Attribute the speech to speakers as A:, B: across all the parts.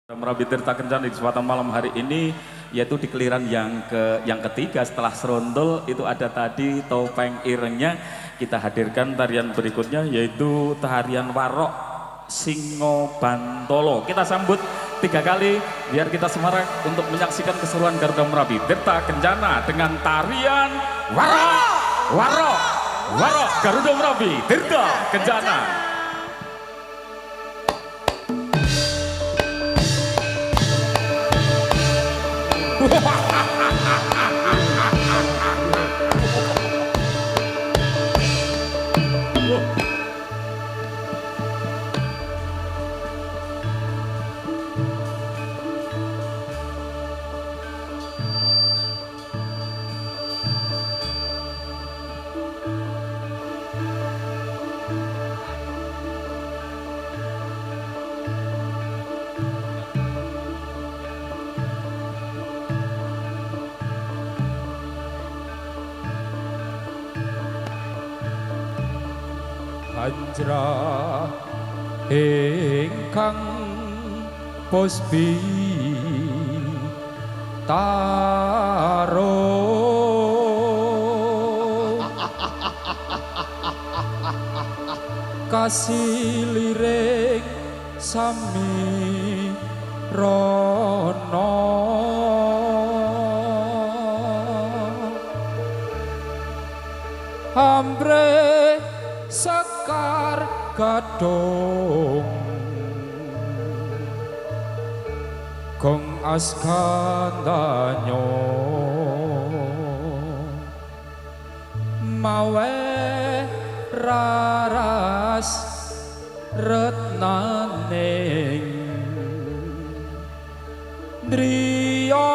A: Merabi Tirta Kencana di kesempatan malam hari ini yaitu di keliran yang ketiga setelah serondol itu ada tadi topeng irengnya. Kita hadirkan tarian berikutnya yaitu tarian warok Singo Bantolo. Kita sambut 3 kali biar kita semarak untuk menyaksikan keseruan Garuda Merabi Tirta Kencana dengan tarian warok Garuda Merabi Tirta Kencana.
B: Anjra ingkang posbi taro kasih lirik sami rono hambre sekar gadong gong askandanyo mawe raras retnaning driya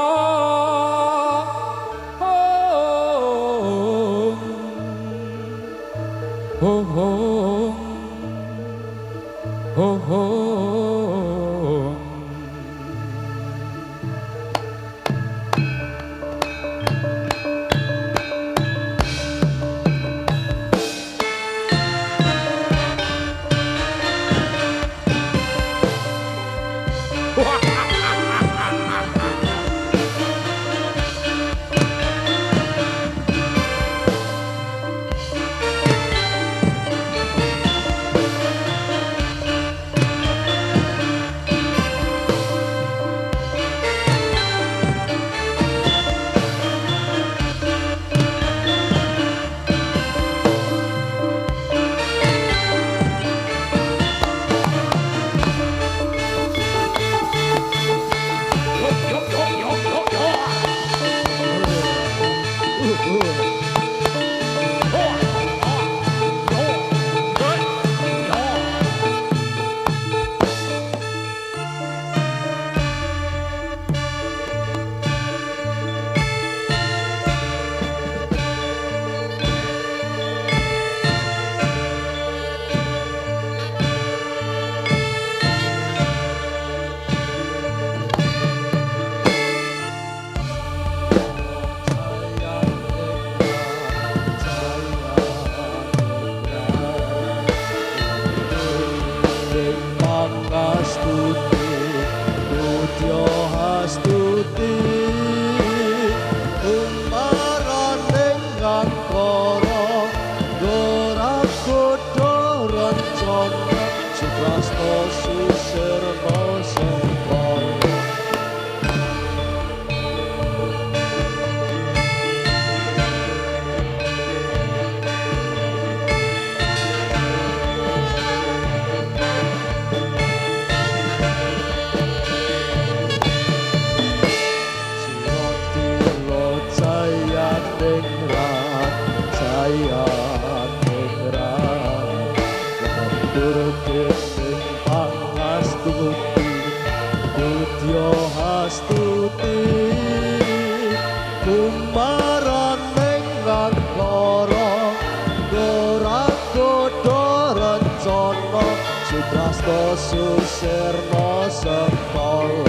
B: Susirno Sepolo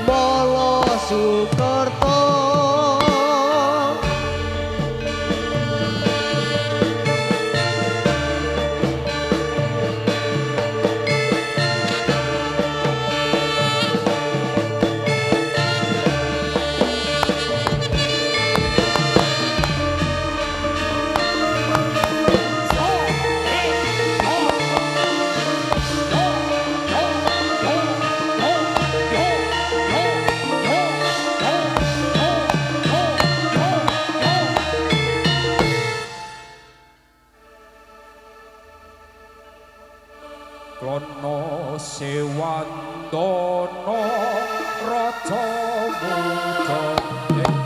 B: Molo Sukerto kono raja muda ing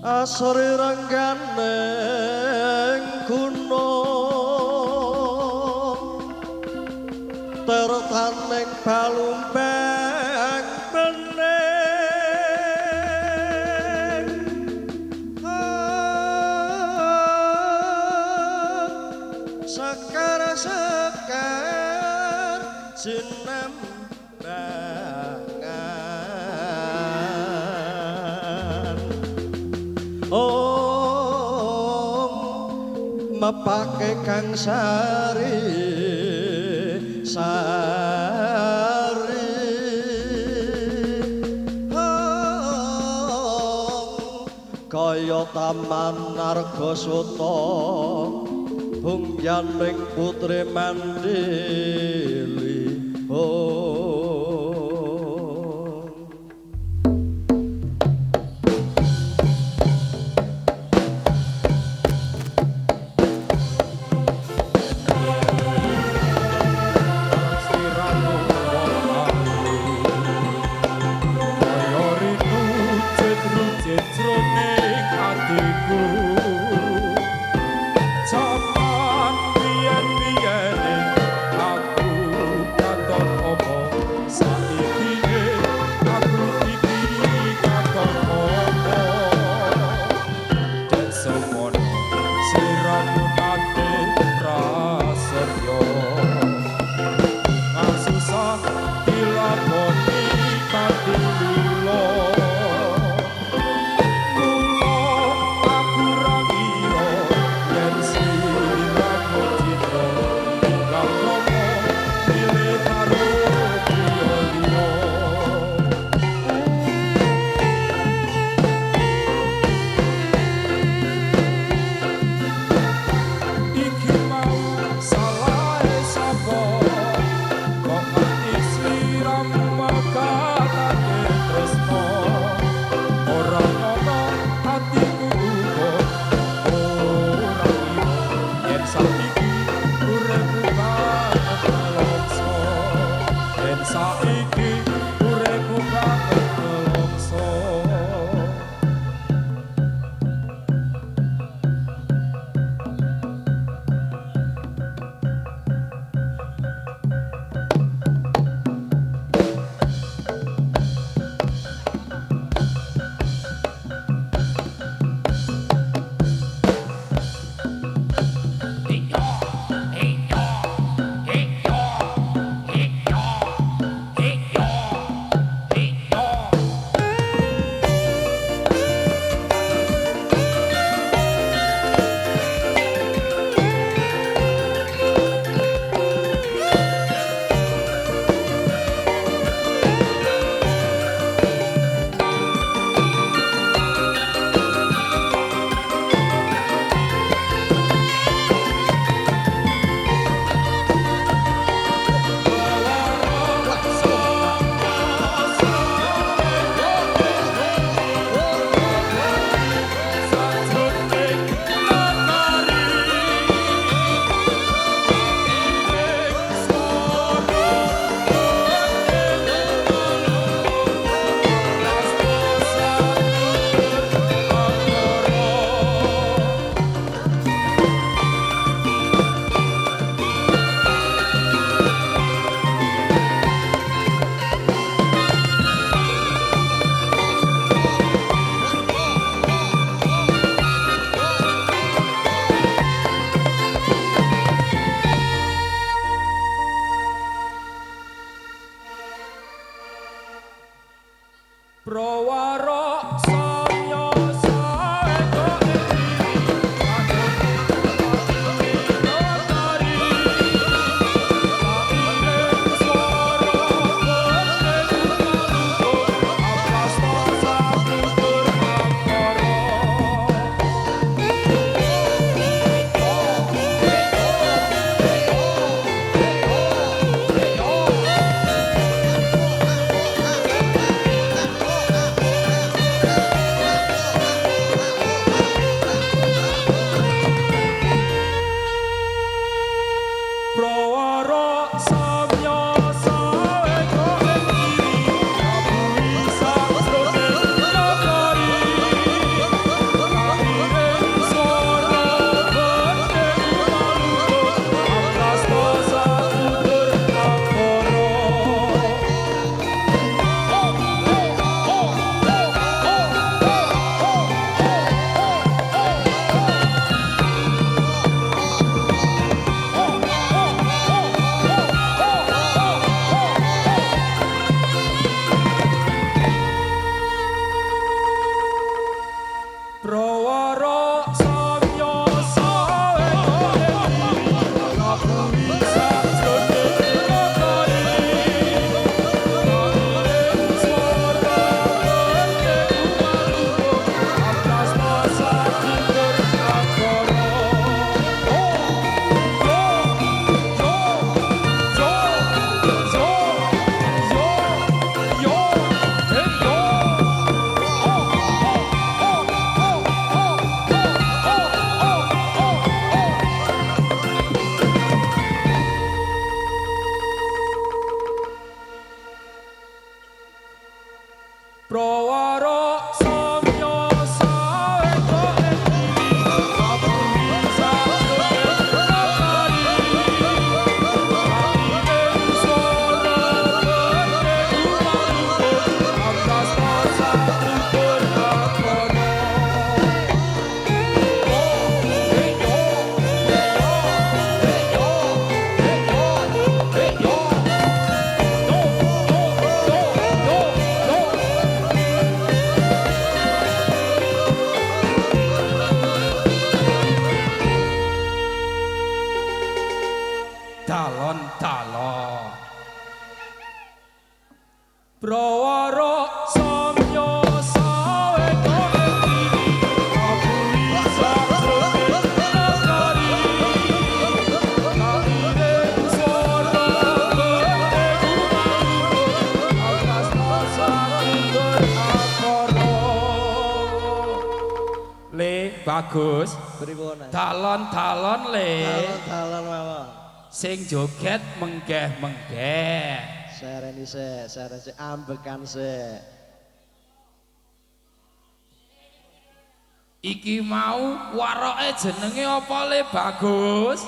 C: Asore rengganeng gunung tertaneng balumbang bening sekar jenam oh mepake kang sari sari kaya taman Nargasota bungyaning putri mandili
B: Zaman biyen-biyene aku katon apa
D: Bagus.
C: Pripun?
D: Talon-talon le.
C: Dalan mawon.
D: Sing joget menggeh-menggeh.
C: Sereni sik, ambekan sik.
D: Iki mau waroke jenenge apa le Bagus?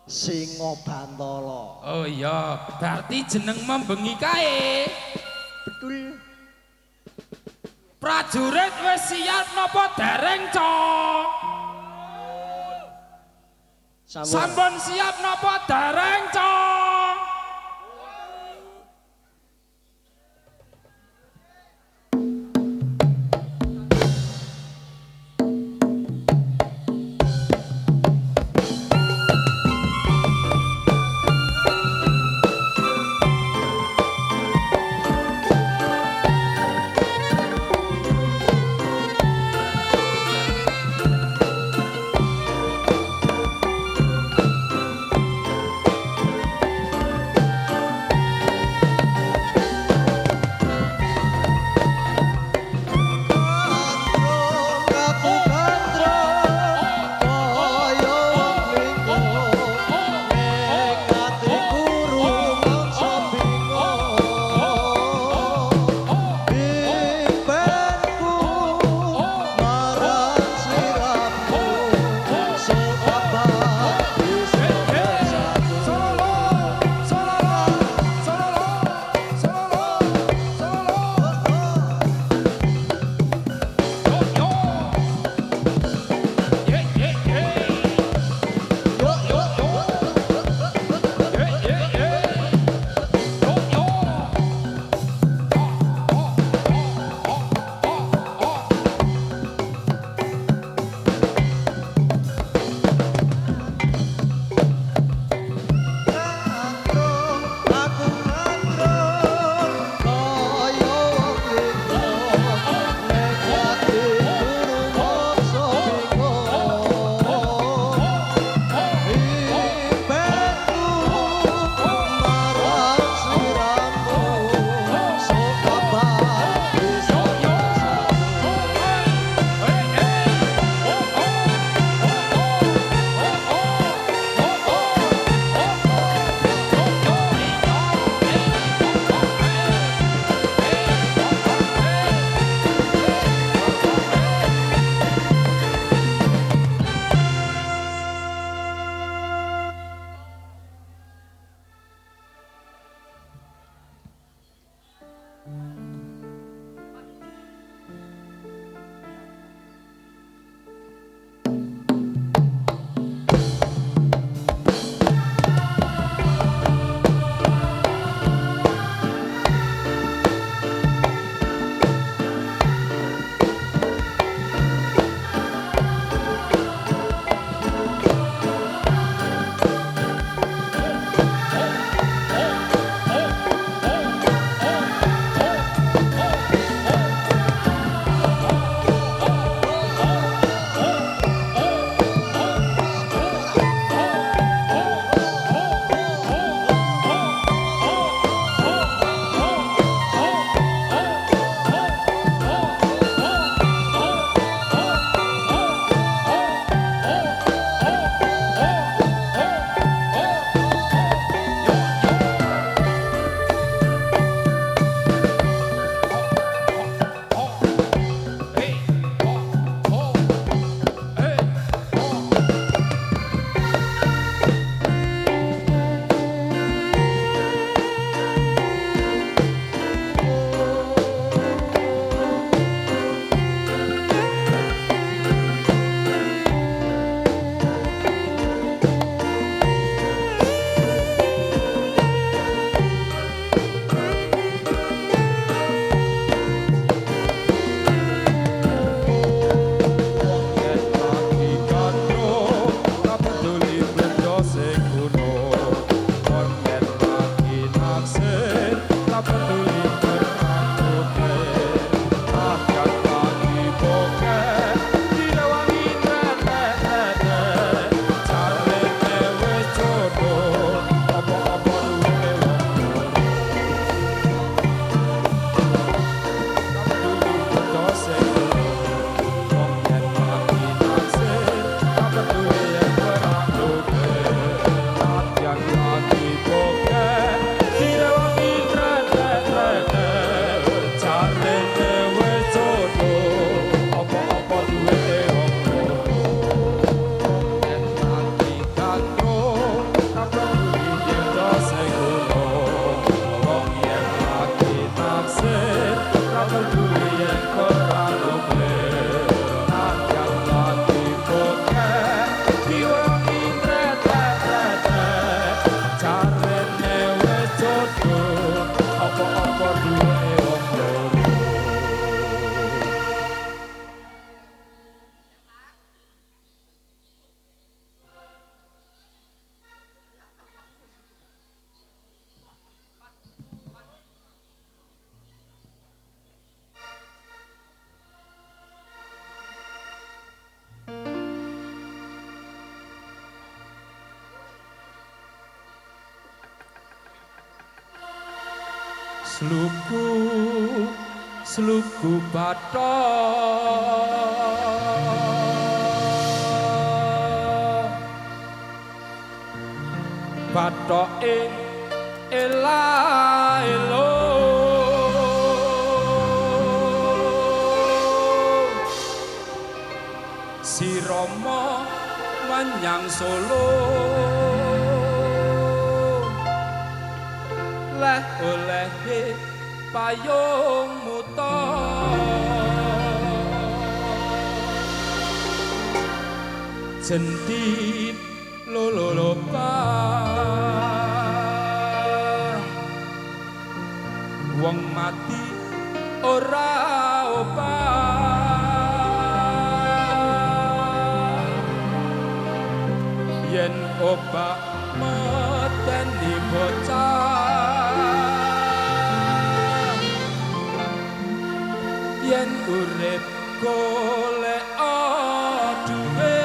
C: Singa Bantala.
D: Oh iya, berarti jeneng membengi kae.
C: Betul.
D: Prajurit wis siap napa dereng, Cok? Sampun siap napa dereng, Cok? Sluku sluku bathok bathoke ela-elo si Rama menyang Solo leh olehe payung muta jendit lololopa wong mati ora obah yen obah mateni bocah yen urip golek duwe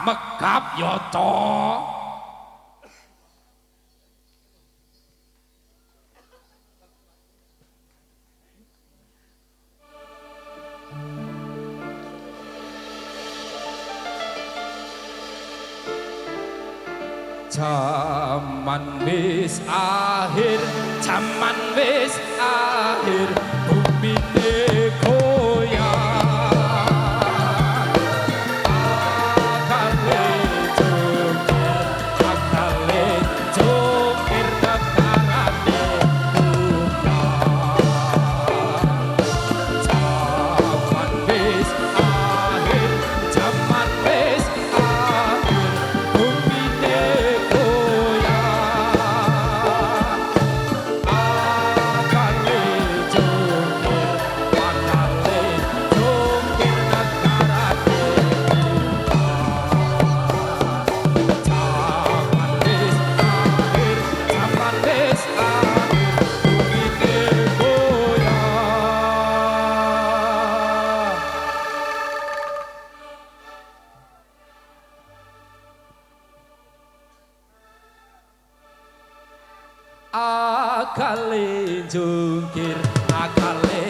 D: megap ya to Jaman wis akhir, jaman wis akhir, bumi goyang. Akale jokir tekarane bulan. Jaman wis akhir, jaman wis akhir, bumi goyang. Akale jokir akale jungkir negarane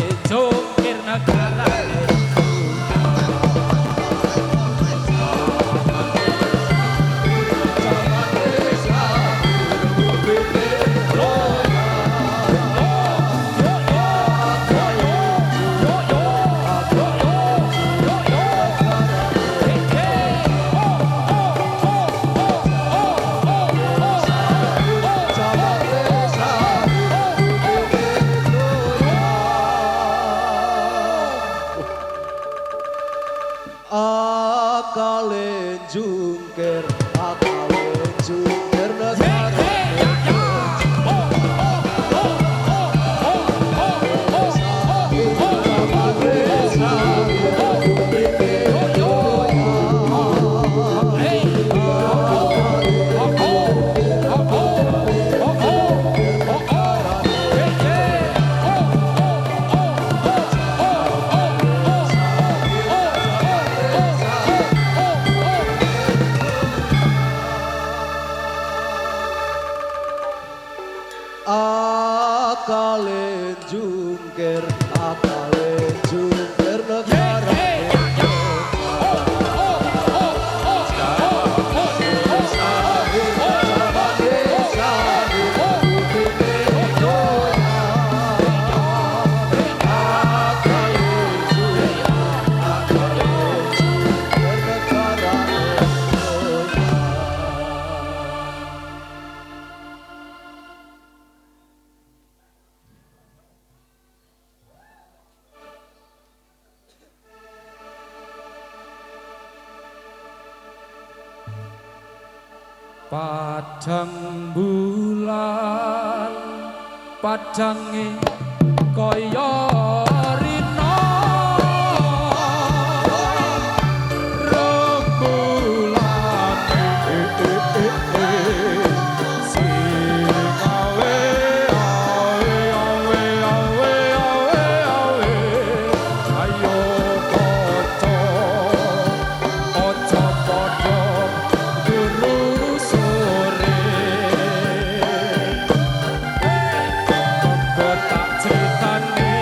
C: akale jungkir negarane akale jungkir negarane
D: padang bulan padange kaya rina rembulan sing awe ayo kaca aja padha guru sore tak critani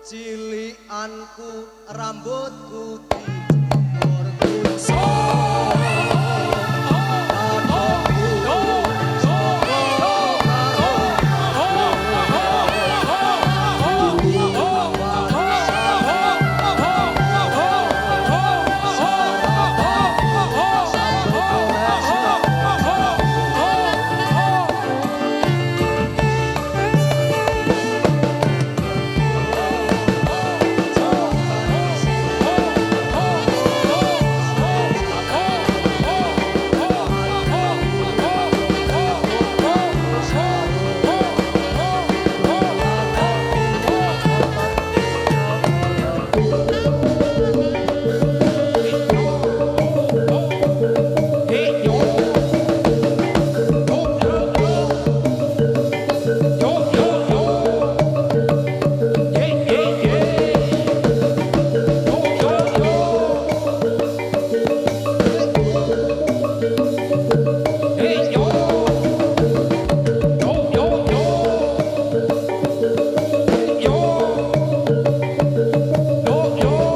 C: Cilianku rambutku dicukur
B: yo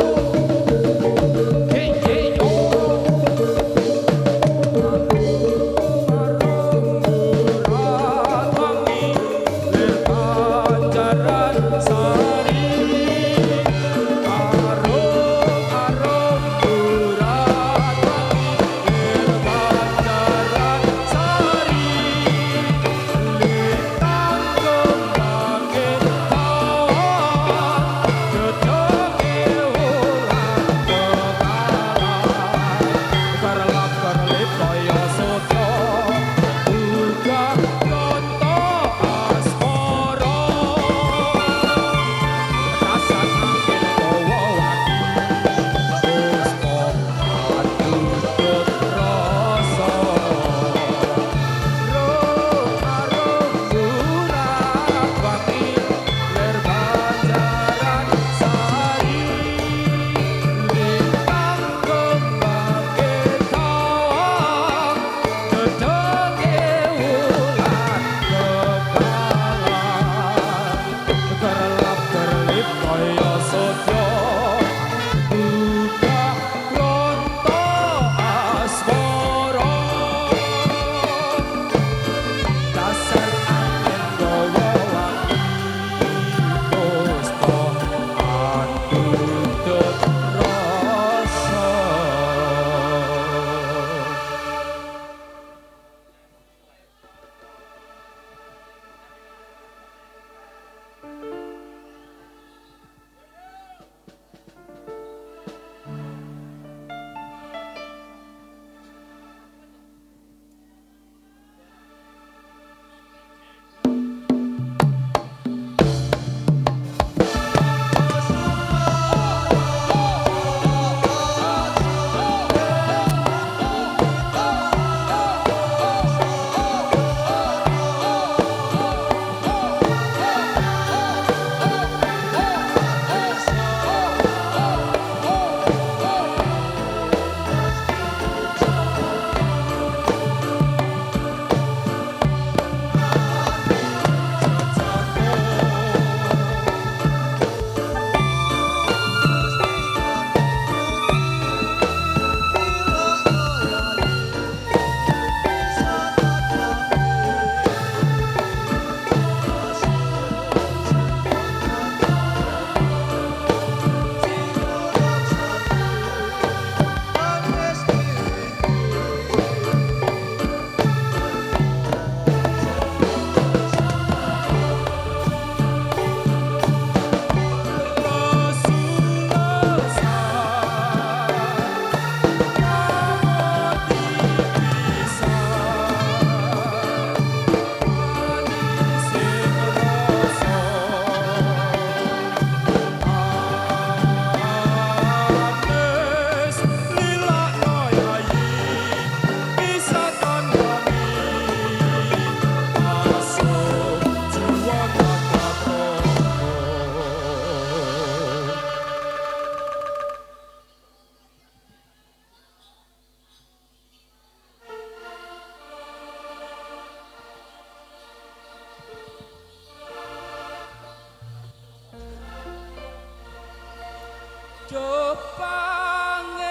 D: Jo pangeran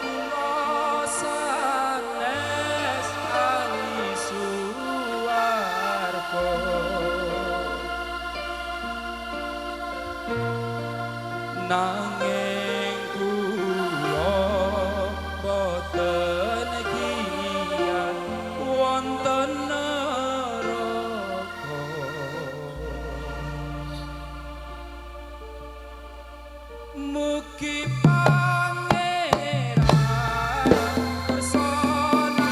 D: kula sanes ali suwarga nanging kula boten kian wonten neraka mugi pangeran persona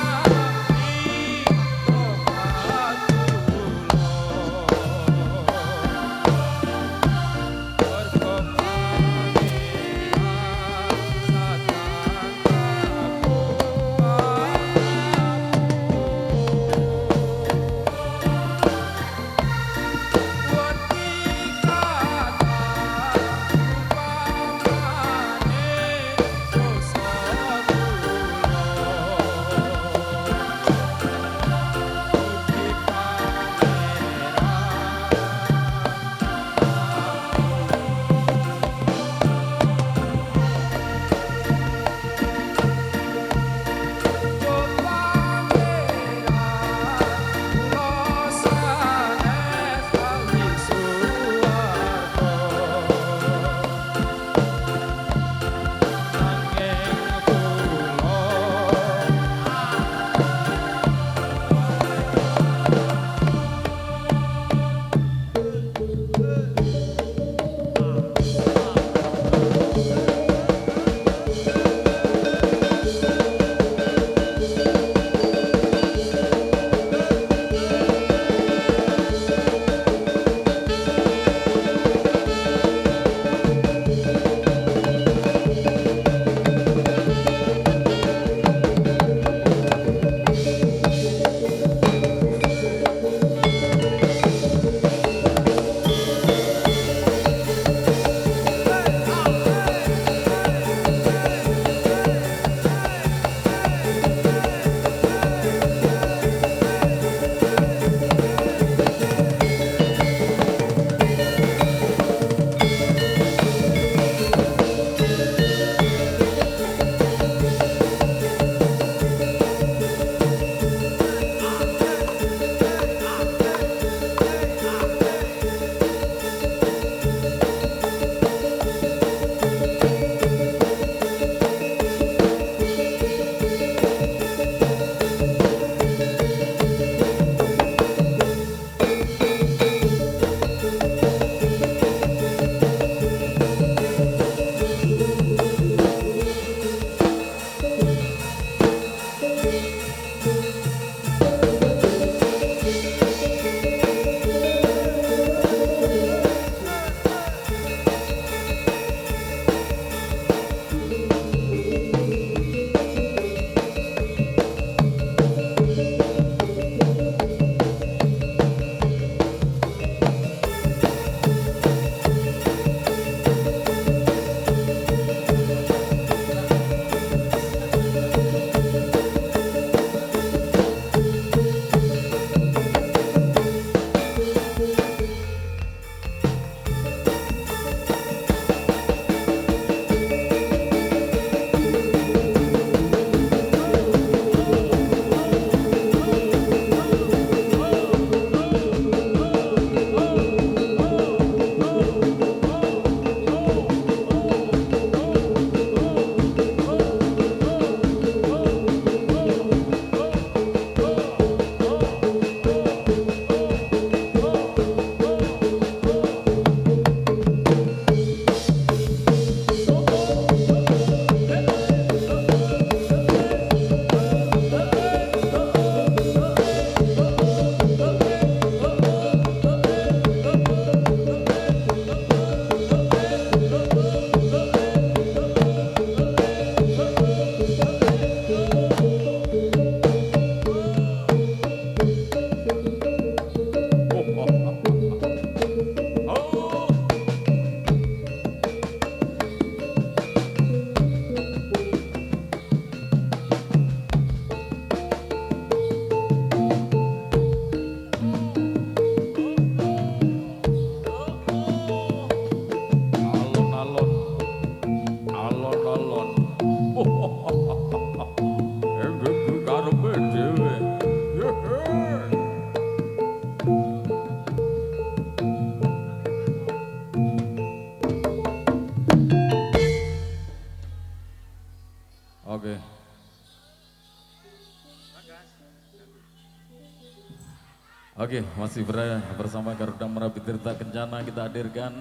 A: Oke, masih bersama Garuda Merapi Tirta Kencana kita hadirkan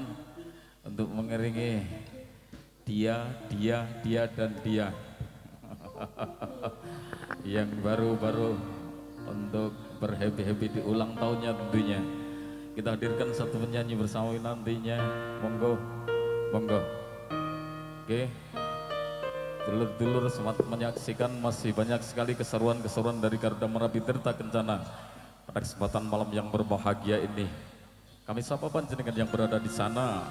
A: untuk mengiringi dia, dan dia yang baru-baru untuk berhappy-happy di ulang tahunnya tentunya. Kita hadirkan satu penyanyi bersama nantinya, monggo. Oke, dulur-dulur semangat menyaksikan masih banyak sekali keseruan-keseruan dari Garuda Merapi Tirta Kencana. Pada kesempatan malam yang berbahagia ini, kami sapa panjenengan yang berada di sana.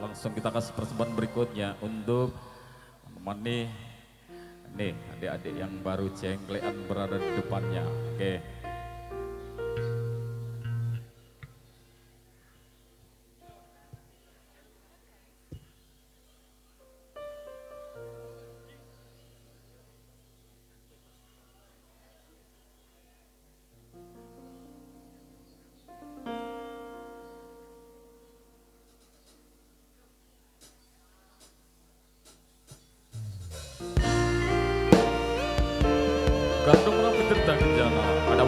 A: Langsung kita kasih persembahan berikutnya untuk menemani nih adik-adik yang baru jengklean berada di depannya. Oke. Garuda Merapi Tirta Kencana, ada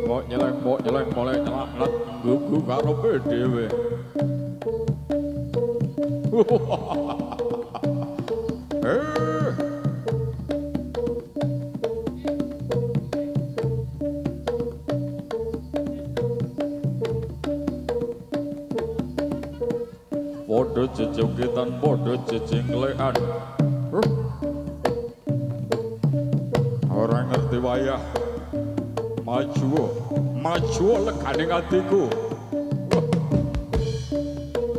B: Mbok nyeleng molek nyelak gugu karepe dhewe. Podo jejogetan, podo jejenglean. Orang ngerti wayah. Maju leganing atiku.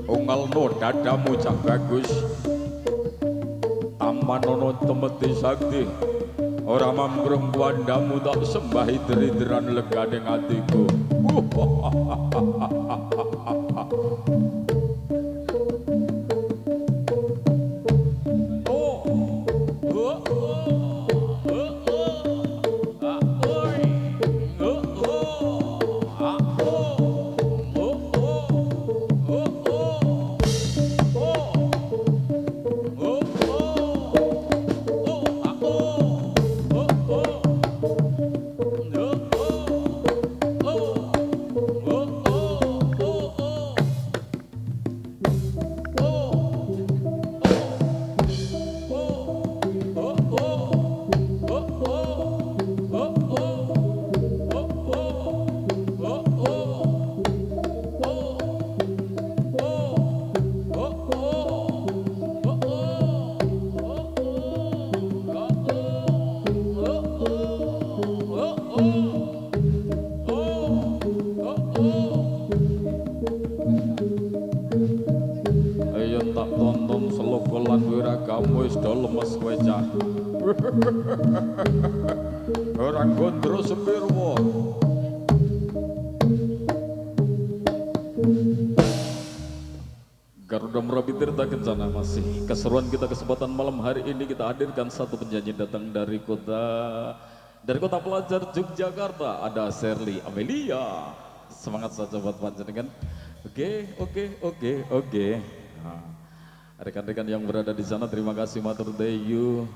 B: Ungalno dadamu cah bagus. Tamanono temeti sakti. Ora mambrung kuandamu tak sembahi deri-deran leganing atiku. Orang gondro sepirwo. Garuda Merapi Tirta Kencana masih keseruan kita kesempatan malam hari ini kita hadirkan satu penyanyi datang dari kota pelajar Yogyakarta, ada Sherly Amelia. Semangat saja buat panjenengan. Oke. Nah, rekan-rekan yang berada di sana terima kasih matur deyu.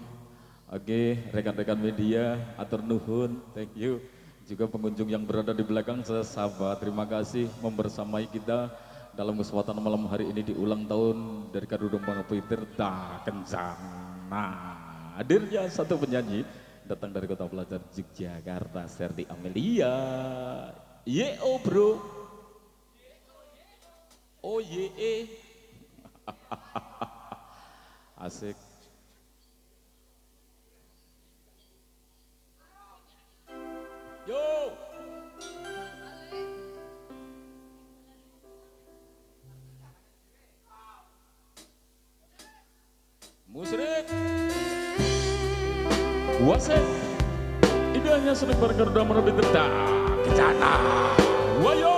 B: Oke, rekan-rekan media, atur nuhun, thank you. Juga pengunjung yang berada di belakang saya sahabat, terima kasih membersamai kita dalam kesempatan malam hari ini di ulang tahun dari Garuda Merapi Tirta Kencana. Hadirnya satu penyanyi datang dari kota pelajar Yogyakarta, Sherly Amelia. Yeo bro. Oh ye. Asik. Yo. Musrik. Wasit. Indahnya seni Garuda Merapi Tirta Kencana. Wayo.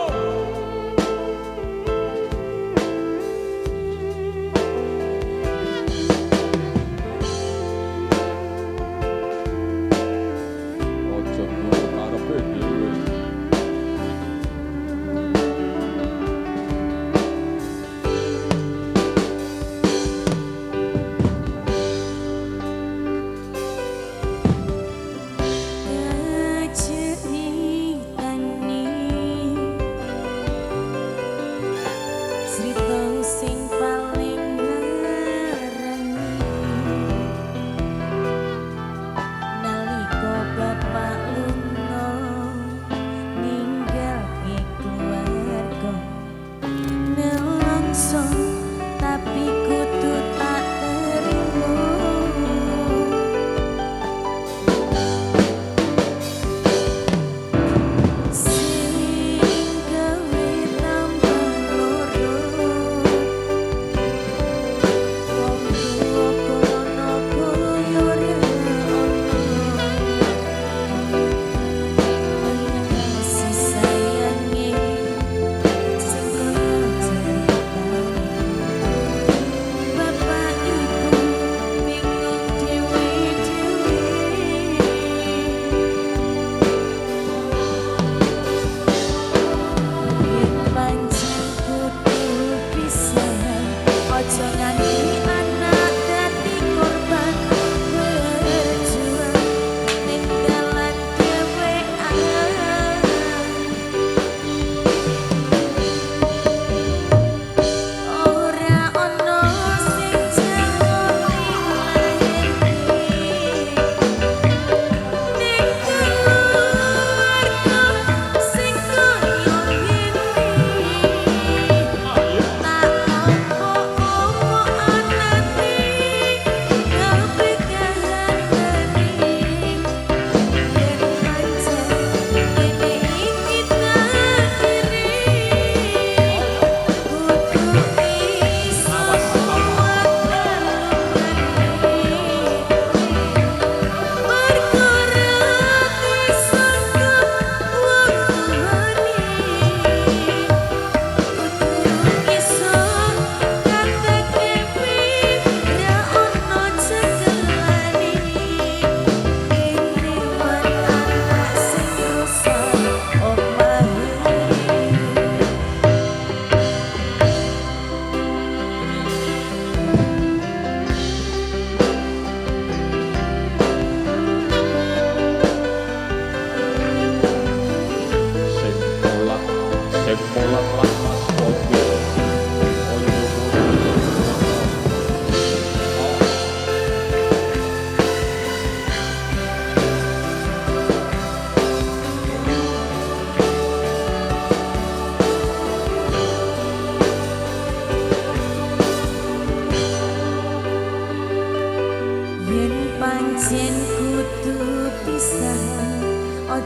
E: Song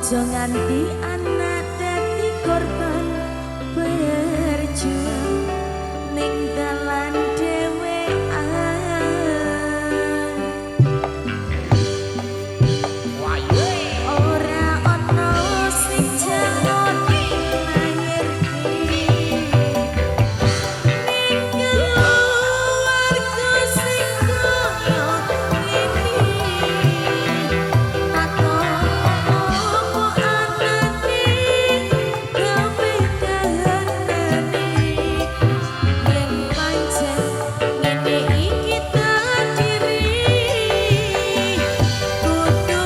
E: Ojo nganti anak dadi korban berjuang ning dalan dhewean. Ora ana sing jalani lahirke ning keluarga sing kaya ngene. Aku opo anane gawe dahanane yen pancen ngene iki takdiri kudu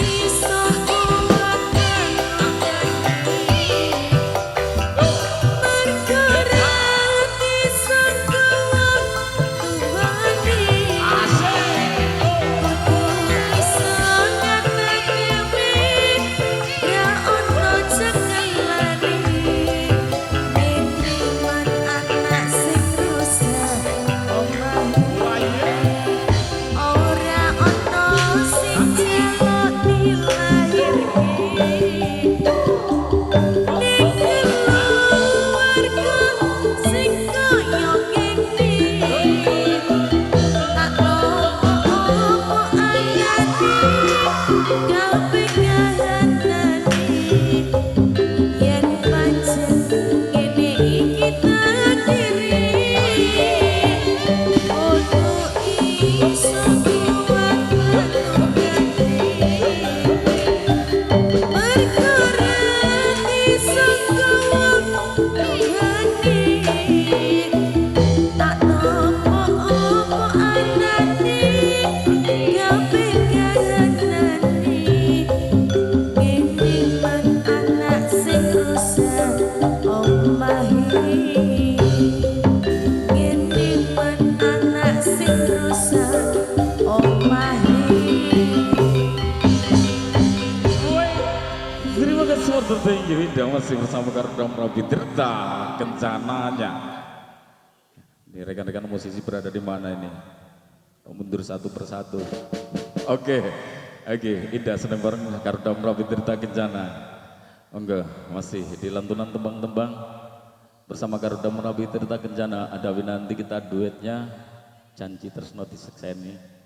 E: iso kuat mergorati sanggup tuwani kudu iso ngene dewe ya ono cekelane nindriman anak sing rusak omahe ora ono sing celoni lahirke ning keluarga sing kaya ngene. Tak opo ayati gawe kahanane yen pancen ngene iki takdiri kudu iso kuat mergorati sanggup tuhane. Tak opo anane gawe kahanane ngene man anak sing rusak omahe ngene man anak sing rusak omahe.
B: Terima kasih Matur Dayu. Indah masih bersama Kardam Rabi Tirta Kencananya. Ini rekan-rekan musisi berada di mana ini? Mundur satu persatu. Oke, Indah seneng bareng Kardam Rabi Tirta Kencana. Enggak, masih di lantunan tembang-tembang bersama Kardam Rabi Tirta Kencana. Ada nanti kita duetnya Janji Tresno Disekseni.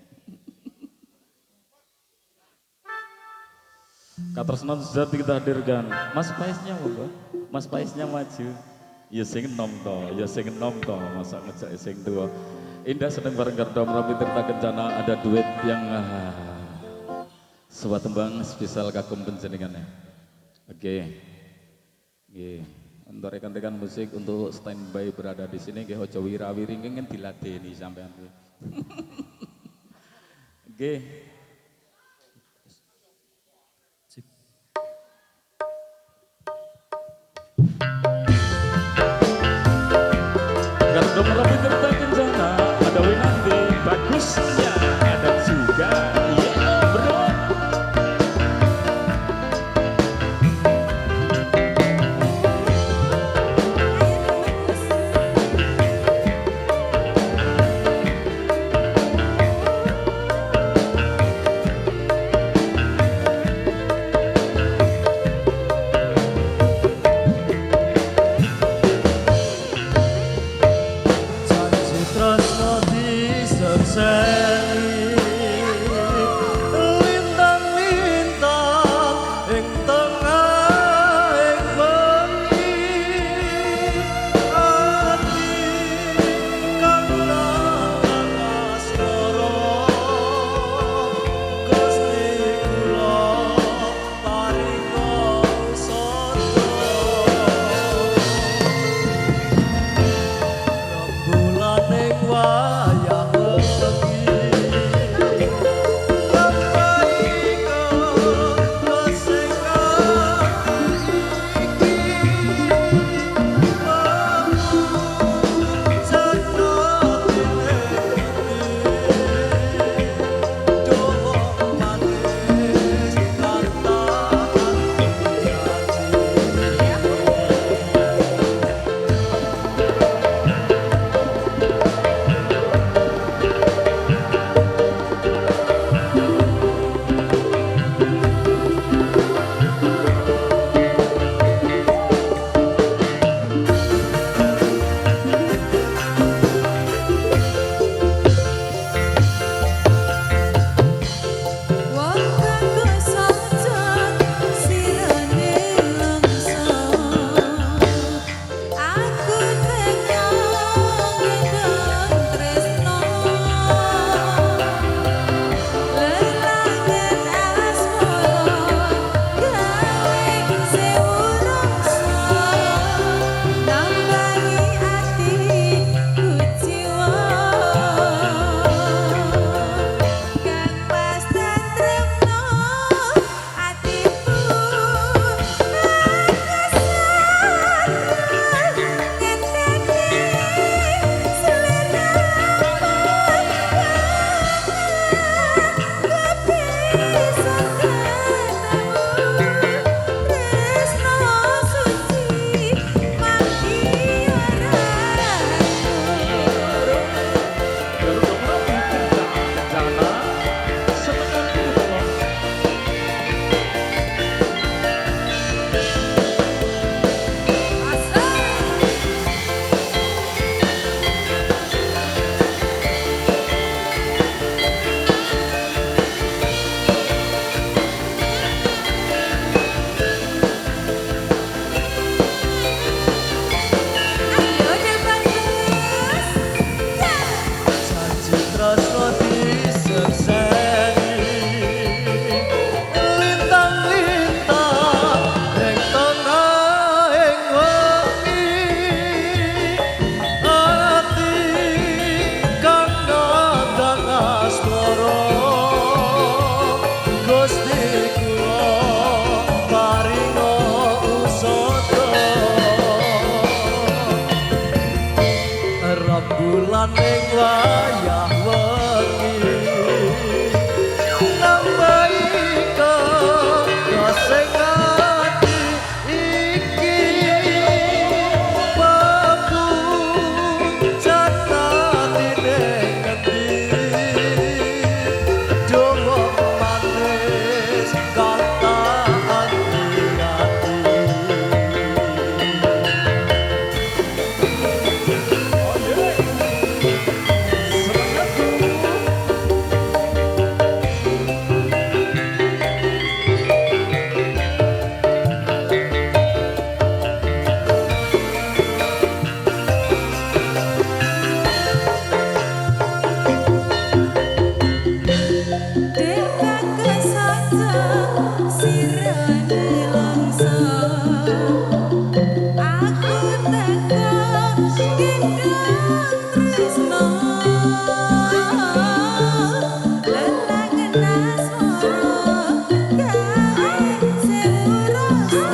B: Katresnan sejati kita hadirkan. Mas Paisnya monggo. Mas Paisnya maju. Ya sing enom to, masa ngejak sing tua. Indah seneng bareng Kardam Rabi Tirta Kencana. Ada duet yang sebuah tembang spesial kagum penjenengannya. Oke. Untuk rekan-rekan musik untuk standby berada di sini nggih aja wirawiri ngene diladeni sampean. Oke. Kardam Rabi Tirta Kencana, ada Winanti bagusnya, ada juga Bro.
C: Janji rembulan ning wayah wengi nambahi kekasih ati iki babu jatati ning ngendi donga manis kata ati-ati.
E: Deka kesaja sirane langsa aku teka gendang tresno lelangen asmara gawe sewu rasa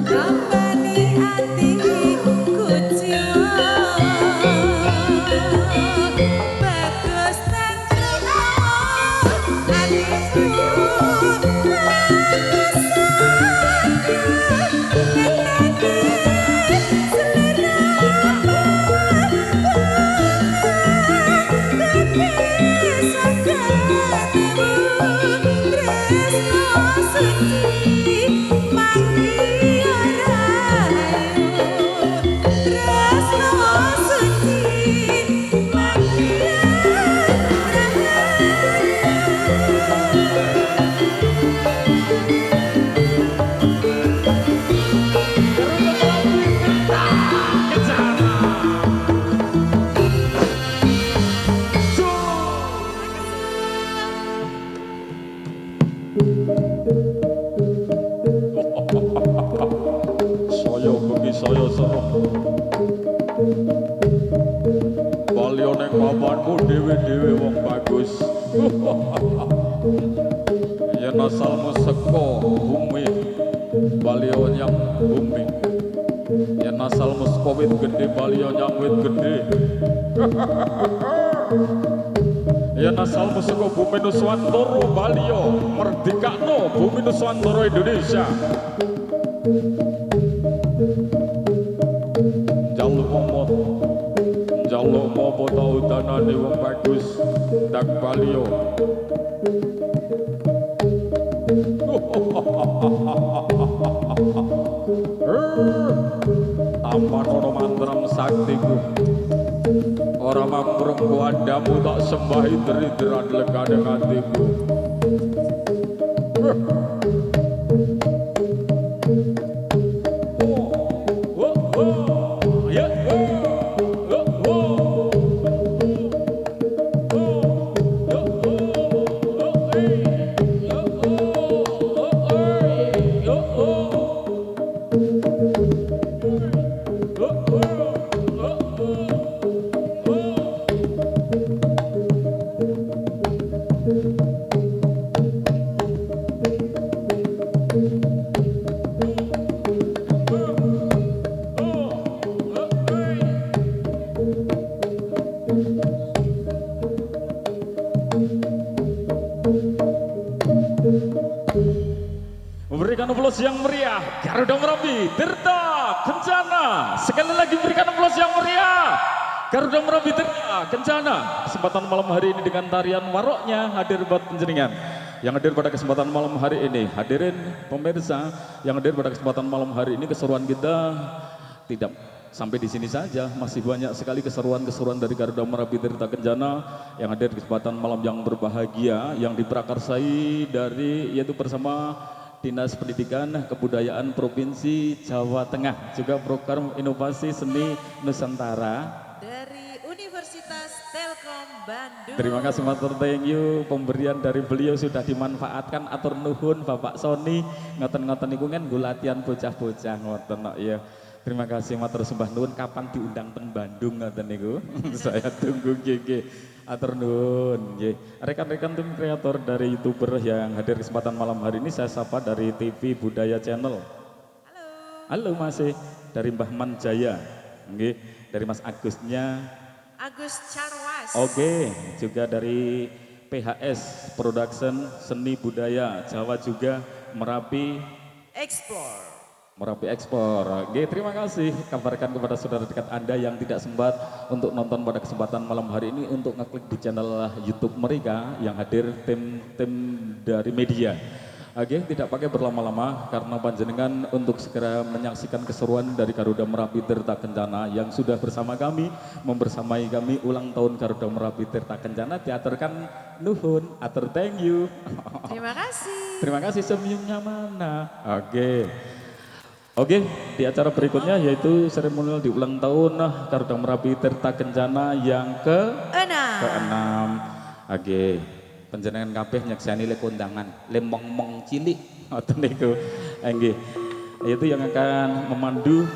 E: kambani atiku jiwa bagus tentrem
B: Saya bengi saya serem Balio ning papanmu dhewe-dhewe wong bagus yen asalmu seko bumi balio nyang bumi yen asalmu seko wit gede balio nyang wit gede yen asalmu seko bumi Nuswantara balio merdekakno bumi Nuswantara Indonesia. Jaluk mopo tau danane wong bagus dak balio tanpa nono mantrem saktiku ora mamprem kuandamu tak sembahi deri-deran legane atiku. Memberikan aplaus yang meriah Garuda Merapi Tirta Kencana. Sekali lagi berikan aplaus yang meriah Garuda Merapi Tirta Kencana. Kesempatan malam hari ini dengan tarian waroknya hadir buat penjenengan yang hadir pada kesempatan malam hari ini. Hadirin pemirsa yang hadir pada kesempatan malam hari ini, keseruan kita tidak sampai di sini saja, masih banyak sekali keseruan-keseruan dari Garuda Merapi Tirta Kencana yang hadir di kesempatan malam yang berbahagia yang diprakarsai dari yaitu bersama Dinas Pendidikan Kebudayaan Provinsi Jawa Tengah, juga program inovasi seni Nusantara
E: dari Universitas Telkom Bandung.
B: Terima kasih matur, thank you. Pemberian dari beliau sudah dimanfaatkan. Atur nuhun Bapak Sony, ngoten-ngoten niku kan nggo latihan bocah-bocah ngoten kok ya. Terima kasih matur sembah nuwun, kapan diundang teng Bandung ngoten niku. Saya tunggu nggih. Atur nuhun nggih. Rekan-rekan tim kreator dari YouTuber yang hadir kesempatan malam hari ini saya sapa dari TV Budaya Channel. Halo. Halo masih dari Mbah Man Jaya. Nggih.
A: dari Mas Agusnya.
E: Agus Charwas.
A: Oke, juga dari PHS Production Seni Budaya Jawa juga Merapi
E: Explore.
A: Merapi Ekspor. Oke, terima kasih. Kabarkan kepada saudara dekat Anda yang tidak sempat untuk nonton pada kesempatan malam hari ini untuk ngeklik di channel YouTube mereka yang hadir tim dari media. Oke, tidak pakai berlama-lama karena panjenengan untuk segera menyaksikan keseruan dari Garuda Merapi Tirta Kencana yang sudah bersama kami membersamai kami ulang tahun Garuda Merapi Tirta Kencana diaturkan nuhun, atur thank you.
E: Terima kasih.
A: Terima kasih, senyumnya mana? Oke, di acara berikutnya yaitu seremonial di ulang tahun Garuda Merapi Tirta Kencana yang ke-6. Oke, panjenengan kabeh nyaksani le kondangan, le mong-mong cilik ngoten niku. Nggih. Itu yang akan memandu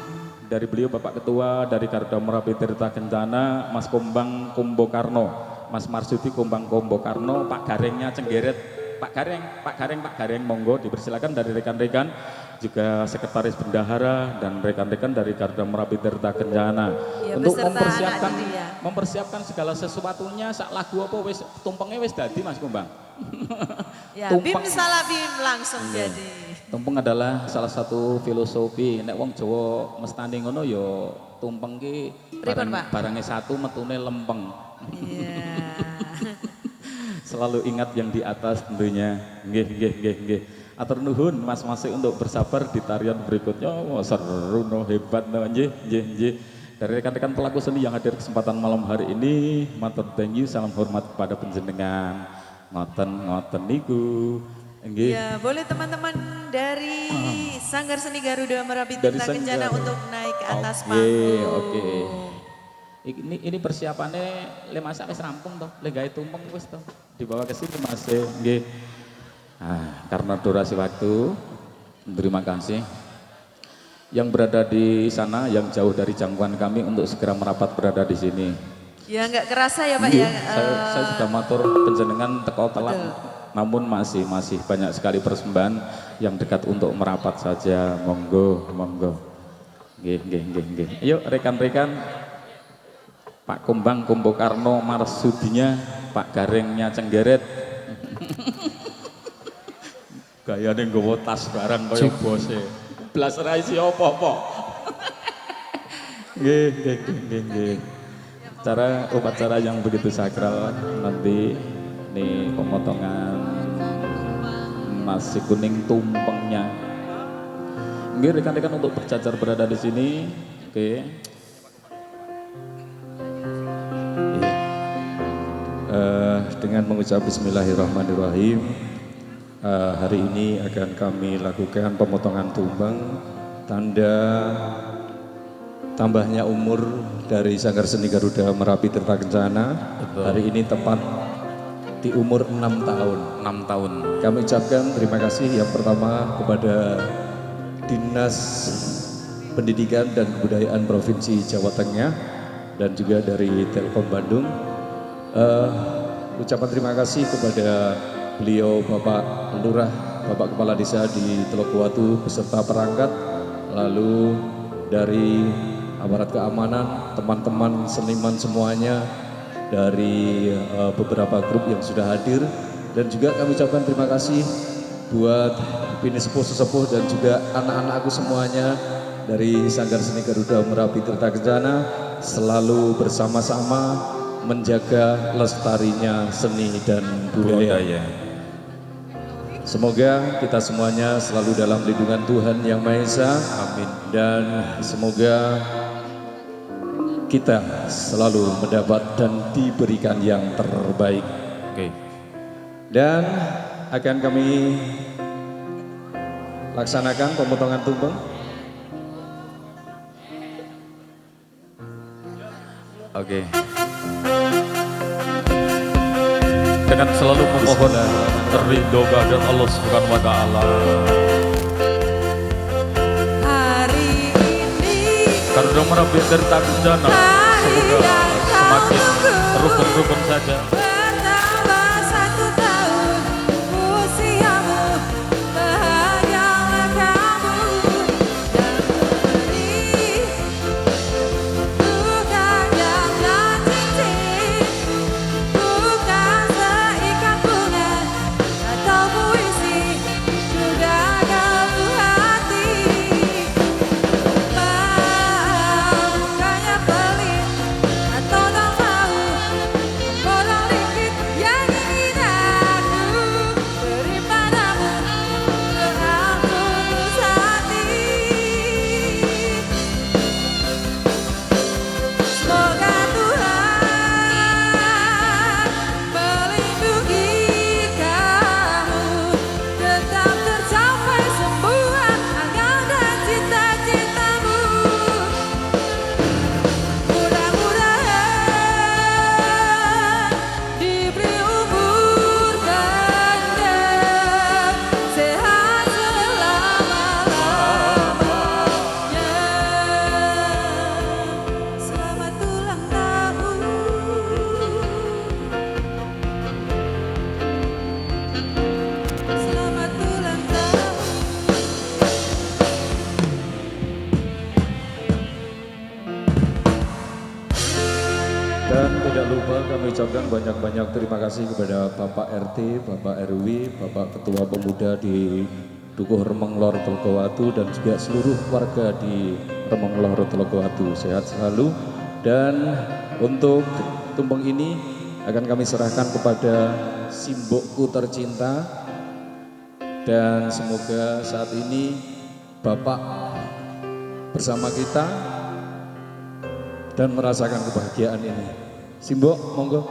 A: dari beliau Bapak Ketua dari Garuda Merapi Tirta Kencana, Mas Kombang Kombokarno, Mas Marsudi Kombang Kombokarno, Pak Garengnya Cenggeret, Pak Gareng, monggo dipersilakan dari rekan-rekan juga sekretaris bendahara dan rekan-rekan dari Garuda Merapi Tirta Kencana
E: Ya,
A: untuk
E: beserta anak didik ya.
A: mempersiapkan segala sesuatunya sak lagu apa wis tumpengnya wis dadi Mas Kombang.
E: Ya,
A: Tumpeng.
E: bim salah bim langsung jadi.
A: Tumpeng adalah salah satu filosofi nek wong Jawa mestani ngono ya tumpeng ki
E: Pripun, Pak?
A: barangnya satu metune lempeng.
E: Iya.
A: Selalu ingat yang di atas tentunya. Nggih. Atur nuhun Mas untuk bersabar di tarian berikutnya. Wah, seru no, hebat no. Nggih. Dari rekan-rekan pelaku seni yang hadir kesempatan malam hari ini, matur thank you, salam hormat kepada panjenengan. Ngoten niku. Nggih.
E: Ya, boleh teman-teman dari Sanggar Seni Garuda Merapi
A: Dari
E: Tirta Kencana
A: Sanggar.
E: untuk naik ke atas
A: Oke,
E: panggung.
A: oke. Ini persiapannya le masak wis rampung toh, le gawe tumpeng wis toh. Dibawa ke sini Mas. Nggih. Karena durasi waktu, terima kasih yang berada di sana, yang jauh dari jangkauan kami untuk segera merapat berada di sini.
E: Ya, nggak kerasa ya Pak
A: Nggih,
E: ya.
A: saya sudah matur panjenengan teko telat, namun masih banyak sekali persembahan yang dekat untuk merapat saja. Monggo. Nggih. Yuk rekan-rekan, Pak Kombang Kombokarno Marsudinya, Pak Garengnya Cenggeret. Gayane nggawa tas barang kaya bose. Blas ra isi apa-apa. Nggih. Upacara yang begitu sakral nanti nih pemotongan nasi kuning tumpengnya. Nggih rekan-rekan untuk berjajar berada di sini. Oke.
F: Dengan mengucap Bismillahirrahmanirrahim, hari ini akan kami lakukan pemotongan tumpeng tanda tambahnya umur dari Sanggar Seni Garuda Merapi Tirta Kencana. Hari ini tepat di umur 6 tahun.
A: 6 tahun.
F: Kami ucapkan terima kasih yang pertama kepada Dinas Pendidikan dan Kebudayaan Provinsi Jawa Tengah dan juga dari Telkom Bandung. Ucapan terima kasih kepada beliau Bapak Lurah, Bapak Kepala Desa di Telogowatu beserta perangkat, lalu dari aparat keamanan, teman-teman seniman semuanya, dari beberapa grup yang sudah hadir, dan juga kami ucapkan terima kasih buat bini sepuh-sepuh dan juga anak-anakku semuanya dari Sanggar Seni Garuda Merapi Tirta Kencana, selalu bersama-sama menjaga lestarinya seni dan budaya. Semoga kita semuanya selalu dalam lindungan Tuhan Yang Maha Esa. Amin. Dan semoga kita selalu mendapat dan diberikan yang terbaik.
A: Oke.
F: Dan akan kami laksanakan pemotongan tumpeng.
A: Oke. Dengan selalu memohon ridho kepada Allah Subhanahu wa taala.
E: Hari ini
A: Garuda Merapi Tirta Kencana semoga semakin rukun-rukun saja.
E: bertambah 1 tahun usiamu, bahagialah kamu dan beri
F: Dan tidak lupa kami ucapkan banyak-banyak terima kasih kepada Bapak RT, Bapak RW, Bapak Ketua Pemuda di Dukuh Remeng Lor Telukowatu dan juga seluruh warga di Remeng Lor Telukowatu. Sehat selalu. Dan untuk tumpeng ini akan kami serahkan kepada simbokku tercinta. Dan semoga saat ini Bapak bersama kita dan merasakan kebahagiaan ini. Simbok, monggo.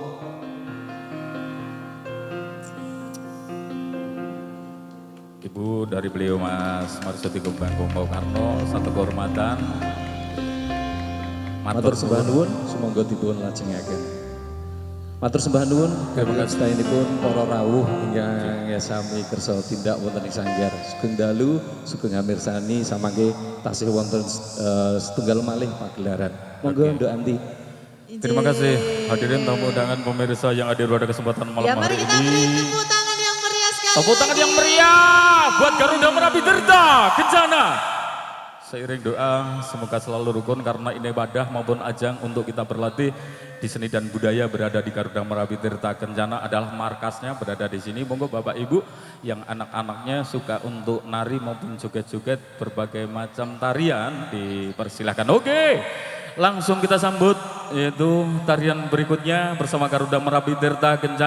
A: Ibu dari beliau Mas Marsudi Gembang Bau Karno, satu kehormatan.
F: Matur sembah nuwun, sumangga dipun lajengaken. Matur sembah nuwun, kagem sedayanipun para rawuh ingkang sami kersa tindak wonten ing sanggar. Sugeng dalu, sugeng amirsani samangke tasih wonten setunggal malih pagelaran. Monggo Nduk Anti.
A: Terima kasih hadirin tamu undangan pemirsa yang hadir pada kesempatan malam
G: Ya
A: hari
G: mari kita
A: ini.
G: beri tepuk tangan yang meriah sekali.
A: Tepuk tangan yang meriah buat Garuda Merapi Tirta Kencana. Seiring doa semoga selalu rukun karena ini ibadah maupun ajang untuk kita berlatih di seni dan budaya berada di Garuda Merapi Tirta Kencana adalah markasnya berada di sini. Monggo Bapak Ibu yang anak-anaknya suka untuk nari maupun joget-joget berbagai macam tarian dipersilahkan. Oke, langsung kita sambut yaitu tarian berikutnya bersama Garuda Merapi Tirta Kencana.